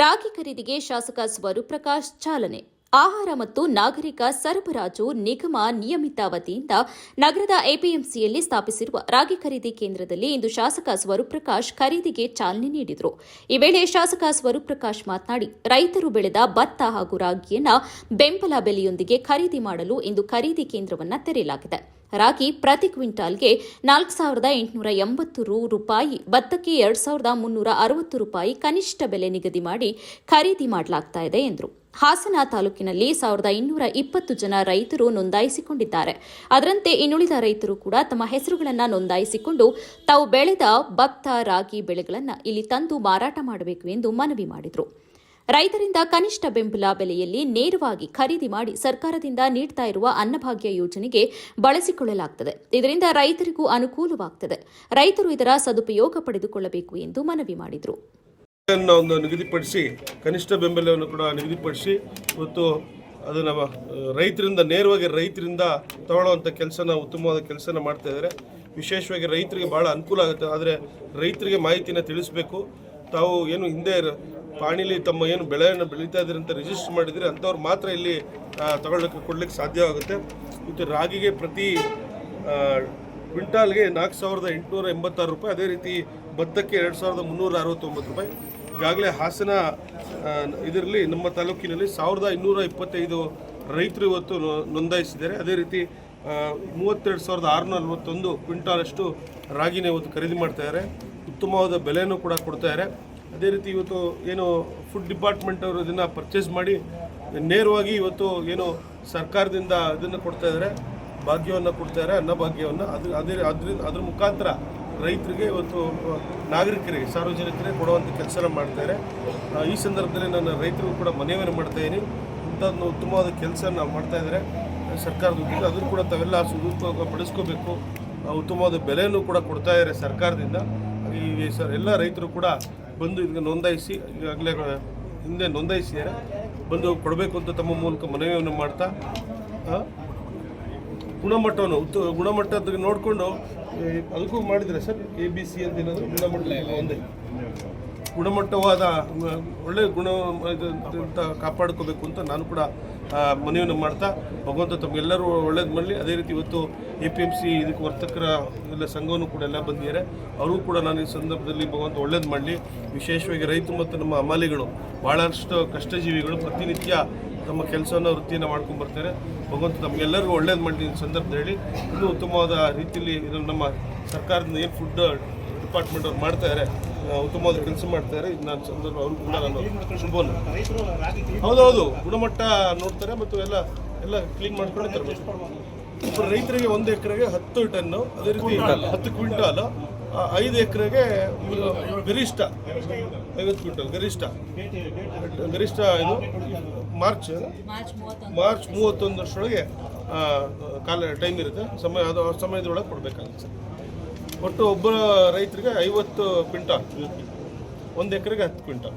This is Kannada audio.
ರಾಗಿ ಖರೀದಿಗೆ ಶಾಸಕ ಸ್ವರೂಪ್ ಪ್ರಕಾಶ್ ಚಾಲನೆ. ಆಹಾರ ಮತ್ತು ನಾಗರಿಕ ಸರಬರಾಜು ನಿಗಮ ನಿಯಮಿತ ವತಿಯಿಂದ ನಗರದ ಎಪಿಎಂಸಿಯಲ್ಲಿ ಸ್ಥಾಪಿಸಿರುವ ರಾಗಿ ಖರೀದಿ ಕೇಂದ್ರದಲ್ಲಿ ಇಂದು ಶಾಸಕ ಸ್ವರೂಪ್ ಪ್ರಕಾಶ್ ಖರೀದಿಗೆ ಚಾಲನೆ ನೀಡಿದರು. ಈ ವೇಳೆ ಶಾಸಕ ಸ್ವರೂಪ್ ಪ್ರಕಾಶ್ ಮಾತನಾಡಿ, ರೈತರು ಬೆಳೆದ ಭತ್ತ ಹಾಗೂ ರಾಗಿಯನ್ನು ಬೆಂಬಲ ಬೆಲೆಯೊಂದಿಗೆ ಖರೀದಿ ಮಾಡಲು ಇಂದು ಖರೀದಿ ಕೇಂದ್ರವನ್ನು ತೆರೆಯಲಾಗಿದೆ. ರಾಗಿ ಪ್ರತಿ ಕ್ವಿಂಟಾಲ್ಗೆ 4,880 ರೂಪಾಯಿ, ಭತ್ತಕ್ಕೆ 2,360 ರೂಪಾಯಿ ಕನಿಷ್ಠ ಬೆಲೆ ನಿಗದಿ ಮಾಡಿ ಖರೀದಿ ಮಾಡಲಾಗುತ್ತಿದೆ ಎಂದರು. ಹಾಸನ ತಾಲೂಕಿನಲ್ಲಿ 1,220 ಜನ ರೈತರು ನೋಂದಾಯಿಸಿಕೊಂಡಿದ್ದಾರೆ. ಅದರಂತೆ ಇನ್ನುಳಿದ ರೈತರು ಕೂಡ ತಮ್ಮ ಹೆಸರುಗಳನ್ನು ನೋಂದಾಯಿಸಿಕೊಂಡು ತಾವು ಬೆಳೆದ ಭತ್ತ, ರಾಗಿ ಬೆಳೆಗಳನ್ನು ಇಲ್ಲಿ ತಂದು ಮಾರಾಟ ಮಾಡಬೇಕು ಎಂದು ಮನವಿ ಮಾಡಿದರು. ರೈತರಿಂದ ಕನಿಷ್ಠ ಬೆಂಬಲ ಬೆಲೆಯಲ್ಲಿ ನೇರವಾಗಿ ಖರೀದಿ ಮಾಡಿ ಸರ್ಕಾರದಿಂದ ನೀಡುತ್ತಾ ಇರುವ ಅನ್ನಭಾಗ್ಯ ಯೋಜನೆಗೆ ಬಳಸಿಕೊಳ್ಳಲಾಗುತ್ತದೆ. ಇದರಿಂದ ರೈತರಿಗೂ ಅನುಕೂಲವಾಗುತ್ತದೆ. ರೈತರು ಇದರ ಸದುಪಯೋಗ ಪಡೆದುಕೊಳ್ಳಬೇಕು ಎಂದು ಮನವಿ ಮಾಡಿದರು. ಒಂದು ನಿಗದಿಪಡಿಸಿ ಕನಿಷ್ಠ ಬೆಂಬಲವನ್ನು ಕೂಡ ನಿಗದಿಪಡಿಸಿ ಇವತ್ತು ಅದನ್ನು ರೈತರಿಂದ ನೇರವಾಗಿ ರೈತರಿಂದ ತಗೊಳ್ಳುವಂಥ ಕೆಲಸನ ಉತ್ತಮವಾದ ಕೆಲಸನ ಮಾಡ್ತಾ ಇದ್ದಾರೆ. ವಿಶೇಷವಾಗಿ ರೈತರಿಗೆ ಭಾಳ ಅನುಕೂಲ ಆಗುತ್ತೆ. ಆದರೆ ರೈತರಿಗೆ ಮಾಹಿತಿನ ತಿಳಿಸಬೇಕು. ತಾವು ಏನು ಹಿಂದೆ ಪಾಣಿಲಿ ತಮ್ಮ ಏನು ಬೆಳೆಯನ್ನು ಬೆಳೀತಾ ಇದ್ದಾರೆ ಅಂತ ರಿಜಿಸ್ಟರ್ ಮಾಡಿದರೆ ಅಂಥವ್ರು ಮಾತ್ರ ಇಲ್ಲಿ ಕೊಡಲಿಕ್ಕೆ ಸಾಧ್ಯವಾಗುತ್ತೆ. ಇವತ್ತು ರಾಗಿಗೆ ಪ್ರತಿ ಕ್ವಿಂಟಾಲ್ಗೆ 4,886 ರೂಪಾಯಿ, ಅದೇ ರೀತಿ ಭತ್ತಕ್ಕೆ 2,369 ರೂಪಾಯಿ. ಈಗಾಗಲೇ ಹಾಸನ ಇದರಲ್ಲಿ ನಮ್ಮ ತಾಲೂಕಿನಲ್ಲಿ 1,225 ರೈತರು ಇವತ್ತು ನೋಂದಾಯಿಸಿದ್ದಾರೆ. ಅದೇ ರೀತಿ 32,641 ಕ್ವಿಂಟಾಲಷ್ಟು ರಾಗಿನ ಇವತ್ತು ಖರೀದಿ ಮಾಡ್ತಾಯಿದ್ದಾರೆ. ಉತ್ತಮವಾದ ಬೆಲೆಯನ್ನು ಕೂಡ ಕೊಡ್ತಾಯಿದ್ದಾರೆ. ಅದೇ ರೀತಿ ಇವತ್ತು ಏನು ಫುಡ್ ಡಿಪಾರ್ಟ್ಮೆಂಟ್ ಅವರು ಇದನ್ನು ಪರ್ಚೇಸ್ ಮಾಡಿ ನೇರವಾಗಿ ಇವತ್ತು ಏನು ಸರ್ಕಾರದಿಂದ ಇದನ್ನು ಕೊಡ್ತಾ ಇದ್ದಾರೆ, ಭಾಗ್ಯವನ್ನು ಕೊಡ್ತಾಯಿದ್ದಾರೆ, ಅನ್ನಭಾಗ್ಯವನ್ನು. ಅದ್ರ ಮುಖಾಂತರ ರೈತರಿಗೆ ಇವತ್ತು ನಾಗರಿಕರಿಗೆ, ಸಾರ್ವಜನಿಕರಿಗೆ ಕೊಡುವಂಥ ಕೆಲಸ ಮಾಡ್ತಾರೆ. ಈ ಸಂದರ್ಭದಲ್ಲಿ ನಾನು ರೈತರಿಗೂ ಕೂಡ ಮನವಿಯನ್ನು ಮಾಡ್ತಾಯಿದ್ದೀನಿ. ಇಂಥದ್ದು ಉತ್ತಮವಾದ ಕೆಲಸ ನಾವು ಮಾಡ್ತಾಯಿದ್ದಾರೆ ಸರ್ಕಾರದ ಉದ್ಯೋಗ. ಅದನ್ನು ಕೂಡ ತಾವೆಲ್ಲ ಸದುಪಯೋಗ ಪಡಿಸ್ಕೋಬೇಕು. ಉತ್ತಮವಾದ ಬೆಲೆಯನ್ನು ಕೂಡ ಕೊಡ್ತಾ ಇದ್ದಾರೆ ಸರ್ಕಾರದಿಂದ. ಈ ಎಲ್ಲ ರೈತರು ಕೂಡ ಬಂದು ಇದಕ್ಕೆ ನೋಂದಾಯಿಸಿ, ಈಗಾಗಲೇ ಹಿಂದೆ ನೋಂದಾಯಿಸಿದ್ದಾರೆ, ಬಂದು ಕೊಡಬೇಕು ಅಂತ ತಮ್ಮ ಮೂಲಕ ಮನವಿಯನ್ನು ಮಾಡ್ತಾ ಗುಣಮಟ್ಟದ ನೋಡಿಕೊಂಡು ಅದಕ್ಕೂ ಮಾಡಿದರೆ ಸರ್ ABC ಅಂತ ಏನಾದರೂ ಗುಣಮಟ್ಟ ಗುಣಮಟ್ಟವಾದ ಒಳ್ಳೆಯ ಗುಣ ಅಂತ ಕಾಪಾಡ್ಕೋಬೇಕು ಅಂತ ನಾನು ಕೂಡ ಮನವಿಯನ್ನು ಮಾಡ್ತಾ, ಭಗವಂತ ತಮಗೆಲ್ಲರೂ ಒಳ್ಳೇದು ಮಾಡಲಿ. ಅದೇ ರೀತಿ ಇವತ್ತು APMC ಇದಕ್ಕೆ ವರ್ತಕರ ಎಲ್ಲ ಸಂಘವನ್ನು ಕೂಡ ಎಲ್ಲ ಬಂದಿದ್ದಾರೆ. ಅವ್ರಿಗೂ ಕೂಡ ನಾನು ಈ ಸಂದರ್ಭದಲ್ಲಿ ಭಗವಂತ ಒಳ್ಳೇದು ಮಾಡಲಿ. ವಿಶೇಷವಾಗಿ ರೈತರು ಮತ್ತು ನಮ್ಮ ಹಮಾಲಿಗಳು ಭಾಳಷ್ಟು ಕಷ್ಟಜೀವಿಗಳು ಪ್ರತಿನಿತ್ಯ ತಮ್ಮ ಕೆಲಸವನ್ನು ವೃತ್ತಿಯನ್ನು ಮಾಡ್ಕೊಂಡು ಬರ್ತಾರೆ. ಭಗವಂತ ತಮಗೆಲ್ಲರಿಗೂ ಒಳ್ಳೇದು ಮಾಡಲಿ ಈ ಸಂದರ್ಭದಲ್ಲಿ ಹೇಳಿ, ಇನ್ನೂ ಉತ್ತಮವಾದ ರೀತಿಯಲ್ಲಿ ಇದನ್ನು ನಮ್ಮ ಸರ್ಕಾರದಿಂದ ಏನು ಫುಡ್ ಡಿಪಾರ್ಟ್ಮೆಂಟ್ ಅವ್ರು ಮಾಡ್ತಾಯಿದ್ದಾರೆ, ಉತ್ತಮವಾದ ಕೆಲಸ ಮಾಡ್ತಾರೆ. ಇದು ನಾನು ಸಂದರ್ಭ ಅವ್ರಿಗೂ ಕೂಡ ನಾನು ಶುಭವನ್ನು. ಹೌದೌದು, ಗುಣಮಟ್ಟ ನೋಡ್ತಾರೆ ಮತ್ತು ಎಲ್ಲ ಕ್ಲೀನ್ ಮಾಡ್ಕೊಂಡು ತರಬೇಕು. ಒಬ್ಬರು ರೈತರಿಗೆ 1 ಎಕರೆಗೆ 10 ಟನ್ನು, ಅದೇ ರೀತಿ 10 ಕ್ವಿಂಟಾಲು, 5 ಎಕರೆಗೆ ಗರಿಷ್ಠ 50 ಕ್ವಿಂಟಲ್ ಗರಿಷ್ಠ ಇದು ಮಾರ್ಚ್ 31 ಟೈಮ್ ಇರುತ್ತೆ. ಸಮಯದೊಳಗೆ ಕೊಡಬೇಕಾಗುತ್ತೆ. ಒಟ್ಟು ಒಬ್ಬ ರೈತರಿಗೆ 50 ಕ್ವಿಂಟಾಲ್, 1 ಎಕರೆಗೆ 10 ಕ್ವಿಂಟಾಲ್.